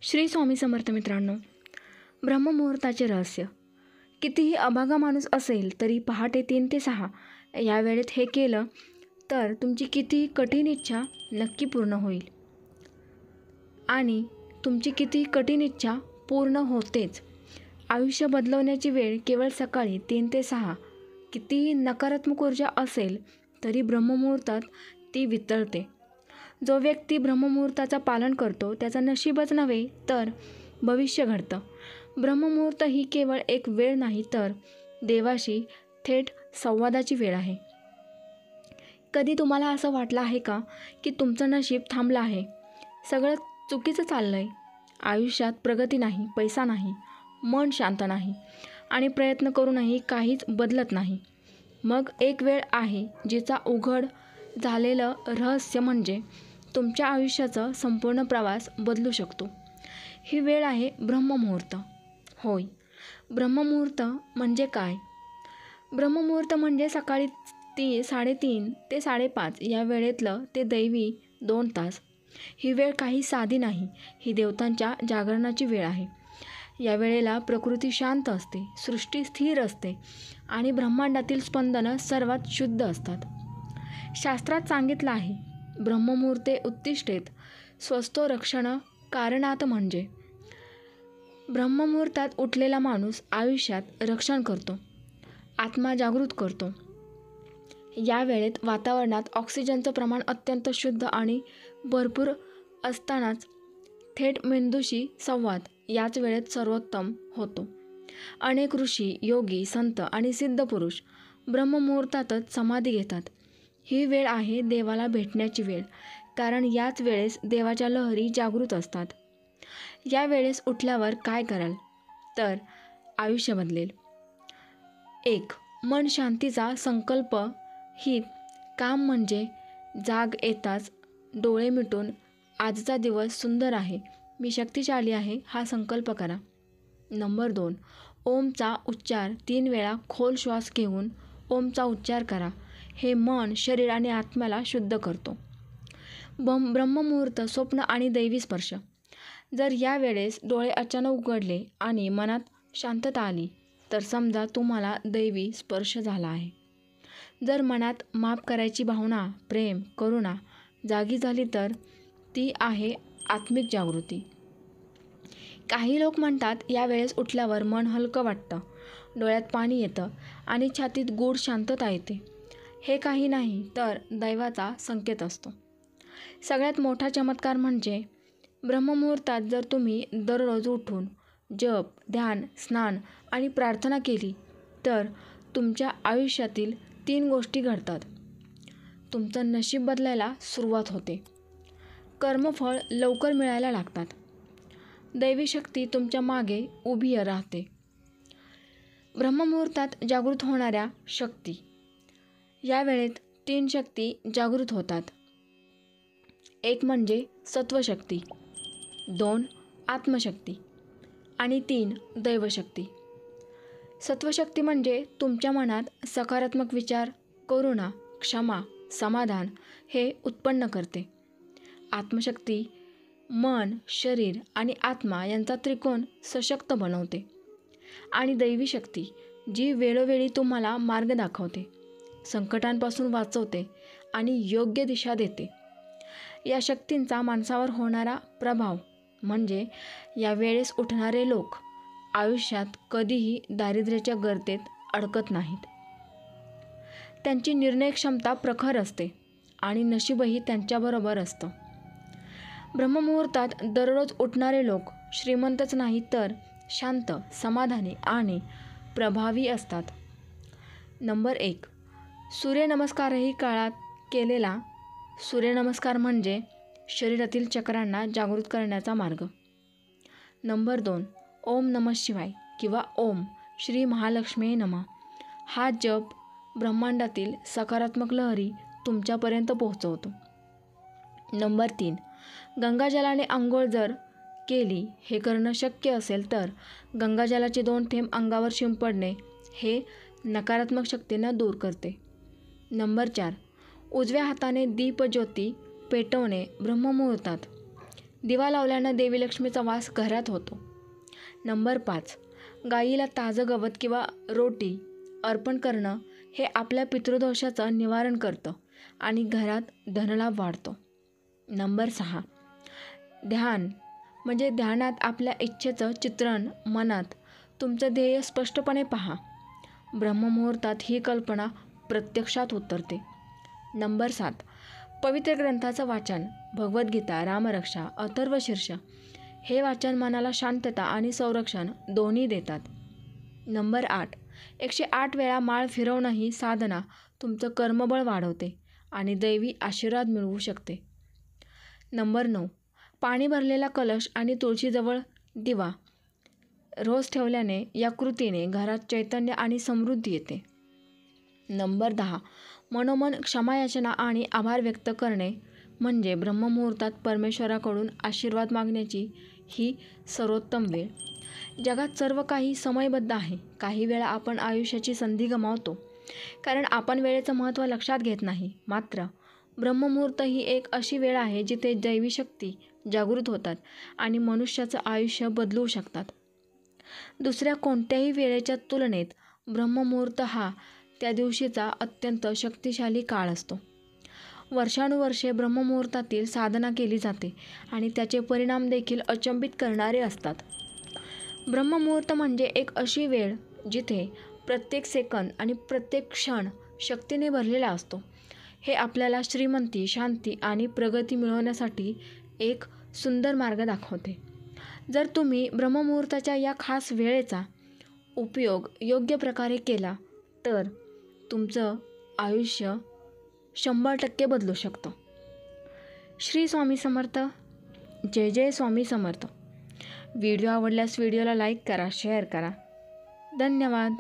श्री स्वामी समर्थ मित्रांनो, ब्रह्ममुहूर्ताचे रहस्य. कितीही अभागा माणूस असेल तरी पहाटे 3 ते 6 या वेळेत हे केलं तर तुमची कितीही कठीण इच्छा नक्की पूर्ण होईल. आणि तुमची कितीही कठीण इच्छा पूर्ण होतेच. आयुष्य बदलवण्याची वेळ केवळ सकाळी 3 ते 6. कितीही नकारात्मक ऊर्जा असेल तरी ब्रह्ममुहूर्तात ती वितळते. जो व्यक्ती ब्रह्ममुहूर्ताचं पालन करतो त्याचं नशीबच नव्हे तर भविष्य घडतं. ब्रह्ममुहूर्त ही केवळ एक वेळ नाही तर देवाशी थेट संवादाची वेळ आहे. कधी तुम्हाला असं वाटलं आहे का की तुमचं नशीब थांबलं आहे, सगळं चुकीचं चाललं आहे, आयुष्यात प्रगती नाही, पैसा नाही, मन शांत नाही आणि प्रयत्न करूनही काहीच बदलत नाही? मग एक वेळ आहे जिचा उघड झालेलं रहस्य म्हणजे तुमच्या आयुष्याचा संपूर्ण प्रवास बदलू शकतो. ही वेळ आहे ब्रह्ममुहूर्त. होय, ब्रह्ममुहूर्त म्हणजे काय? ब्रह्ममुहूर्त म्हणजे सकाळी 3:30 ते 5:30 या वेळेतलं ते दैवी 2 तास. ही वेळ काही साधी नाही, ही देवतांच्या जागरणाची वेळ आहे. या वेळेला प्रकृती शांत असते, सृष्टी स्थिर असते आणि ब्रह्मांडातील स्पंदनं सर्वात शुद्ध असतात. शास्त्रात सांगितलं आहे, ब्रह्ममुहूर्ते उत्तिष्ठेत स्वस्तो रक्षण कारणात, म्हणजे ब्रह्ममुहूर्तात उठलेला माणूस आयुष्यात रक्षण करतो, आत्मा जागृत करतो. या वेळेत वातावरणात ऑक्सिजनचं प्रमाण अत्यंत शुद्ध आणि भरपूर असतानाच थेट मेंदूशी संवाद याच वेळेत सर्वोत्तम होतो. अनेक ऋषी, योगी, संत आणि सिद्ध पुरुष ब्रह्ममुहूर्तातच समाधी घेतात. ही वेळ आहे देवाला भेटण्याची वेळ, कारण याच वेळेस देवाच्या लहरी जागृत असतात. या वेळेस उठल्यावर काय कराल तर आयुष्य बदलेल. 1. मन शांतीचा संकल्प ही काम म्हणजे जाग येताच डोळे मिटून आजचा दिवस सुंदर आहे, मी शक्तिशाली आहे हा संकल्प करा. नंबर 2. ओमचा उच्चार 3 वेळा खोल श्वास घेऊन ओमचा उच्चार करा. हे मन, शरीर आणि आत्म्याला शुद्ध करतो. ब्रह्ममुहूर्त, स्वप्न आणि दैवी स्पर्श. जर या वेळेस डोळे अचानक उघडले आणि मनात शांतता आली तर समजा तुम्हाला दैवी स्पर्श झाला आहे. जर मनात माफ करायची भावना, प्रेम, करुणा जागी झाली तर ती आहे आत्मिक जागृती. काही लोक म्हणतात या वेळेस उठल्यावर मन हलकं वाटतं, डोळ्यात पाणी येतं आणि छातीत गूढ शांतता येते. हे काही नाही तर दैवाचा संकेत असतो. सगळ्यात मोठा चमत्कार म्हणजे ब्रह्ममुहूर्तात जर तुम्ही दररोज उठून जप, ध्यान, स्नान आणि प्रार्थना केली तर तुमच्या आयुष्यातील 3 गोष्टी घडतात. तुमचं नशीब बदलायला सुरुवात होते, कर्मफळ लवकर मिळायला लागतात, दैवी शक्ती तुमच्या मागे उभी राहते. ब्रह्ममुहूर्तात जागृत होणाऱ्या शक्ती. या वेळेत 3 शक्ती जागृत होतात. 1 म्हणजे सत्वशक्ती, 2 आत्मशक्ती आणि 3 दैवशक्ती. सत्वशक्ती म्हणजे तुमच्या मनात सकारात्मक विचार, करुणा, क्षमा, समाधान हे उत्पन्न करते. आत्मशक्ती मन, शरीर आणि आत्मा यांचा त्रिकोण सशक्त बनवते. आणि दैवी शक्ती जी वेळोवेळी तुम्हाला मार्ग दाखवते, संकटांपासून वाचवते आणि योग्य दिशा देते. या शक्तींचा माणसावर होणारा प्रभाव म्हणजे या वेळेस उठणारे लोक आयुष्यात कधीही दारिद्र्याच्या गर्तेत अडकत नाहीत. त्यांची निर्णय क्षमता प्रखर असते आणि नशीबही त्यांच्याबरोबर असतं. ब्रह्ममुहूर्तात दररोज उठणारे लोक श्रीमंतच नाही तर शांत, समाधानी आणि प्रभावी असतात. नंबर 1. सूर्यनमस्कारही काळात केलेला. सूर्यनमस्कार म्हणजे शरीरातील चक्रांना जागृत करण्याचा मार्ग. नंबर 2. ओम नमः शिवाय किंवा ओम श्री महालक्ष्मी नमः हा जप ब्रह्मांडातील सकारात्मक लहरी तुमच्यापर्यंत पोहोचवतो. नंबर 3. गंगाजलाने आंघोळ जर केली, हे करणं शक्य असेल तर गंगाजलाचे 2 थेंब अंगावर शिंपडणे हे नकारात्मक शक्तींना दूर करते. नंबर 4. उजव्या हाताने दीपज्योती पेटवणे ब्रह्ममुहूर्तात. दिवा लावल्यानं देवी लक्ष्मीचा वास घरात होतो. नंबर 5, गाईला ताजं गवत किंवा रोटी अर्पण करणं हे आपल्या पितृदोषाचं निवारण करतं आणि घरात धनलाभ वाढतो. नंबर 6, ध्यान म्हणजे ध्यानात आपल्या इच्छेचं चित्रण, मनात तुमचं ध्येय स्पष्टपणे पहा. ब्रह्ममुहूर्तात ही कल्पना प्रत्यक्षात उतरते. नंबर 7, पवित्र ग्रंथाचं वाचन, भगवद्गीता, रामरक्षा, अथर्वशीर्ष हे वाचन मनाला शांतता आणि संरक्षण दोन्ही देतात. नंबर 8, 108 वेळा माळ फिरवणं ही साधना तुमचं कर्मबळ वाढवते आणि दैवी आशीर्वाद मिळवू शकते. नंबर 9, पाणी भरलेला कलश आणि तुळशीजवळ दिवा रोज ठेवल्याने या कृतीने घरात चैतन्य आणि समृद्धी येते. नंबर 10, मनोमन क्षमायाचना आणि आभार व्यक्त करणे म्हणजे ब्रह्ममुहूर्तात परमेश्वराकडून आशीर्वाद मागण्याची ही सर्वोत्तम वेळ. जगात सर्व काही समयबद्ध आहे. काही वेळा आपण आयुष्याची संधी गमावतो कारण आपण वेळेचं महत्त्व लक्षात घेत नाही. मात्र ब्रह्ममुहूर्त ही एक अशी वेळ आहे जिथे दैवी शक्ती जागृत होतात आणि मनुष्याचं आयुष्य बदलू शकतात. दुसऱ्या कोणत्याही वेळेच्या तुलनेत ब्रह्ममुहूर्त हा त्या दिवशीचा अत्यंत शक्तिशाली काळ असतो. वर्षानुवर्षे ब्रह्ममुहूर्तातील साधना केली जाते आणि त्याचे परिणाम देखील अचंबित करणारे असतात. ब्रह्ममुहूर्त म्हणजे एक अशी वेळ जिथे प्रत्येक सेकंद आणि प्रत्येक क्षण शक्तीने भरलेला असतो. हे आपल्याला श्रीमंती, शांती आणि प्रगती मिळवण्यासाठी एक सुंदर मार्ग दाखवते. जर तुम्ही ब्रह्ममुहूर्ताच्या या खास वेळेचा उपयोग योग्य प्रकारे केला तर तुमचं आयुष्य 100% बदलू शकतं. श्री स्वामी समर्थ. जय जय स्वामी समर्थ. व्हिडिओ आवडल्यास व्हिडिओला लाईक करा, शेअर करा. धन्यवाद.